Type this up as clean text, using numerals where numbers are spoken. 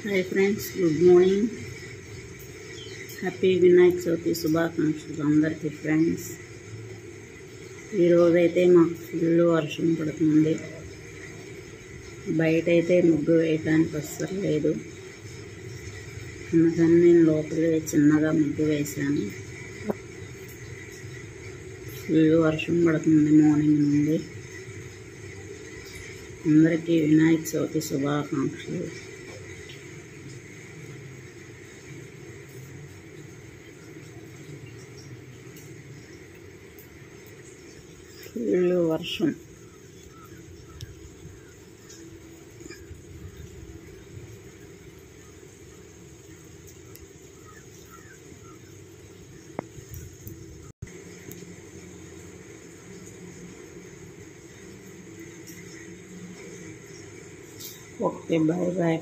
Hi friends, good morning. Happy Vinayaka Chavithi శుభాకాంక్షలు అందరికీ friends. ఈరోజైతే మాకు ఫుల్ వర్షం పడుతుంది. బయట అయితే ముగ్గు వేయడానికి అస్సలు లేదు. అందుకని నేను లోపలే చిన్నగా ముగ్గు వేశాను. ఫుల్ వర్షం పడుతుంది మార్నింగ్ నుండి. అందరికీ వినాయక చవితి శుభాకాంక్షలు. ఫుల్ వర్షం. Okay, bye bye.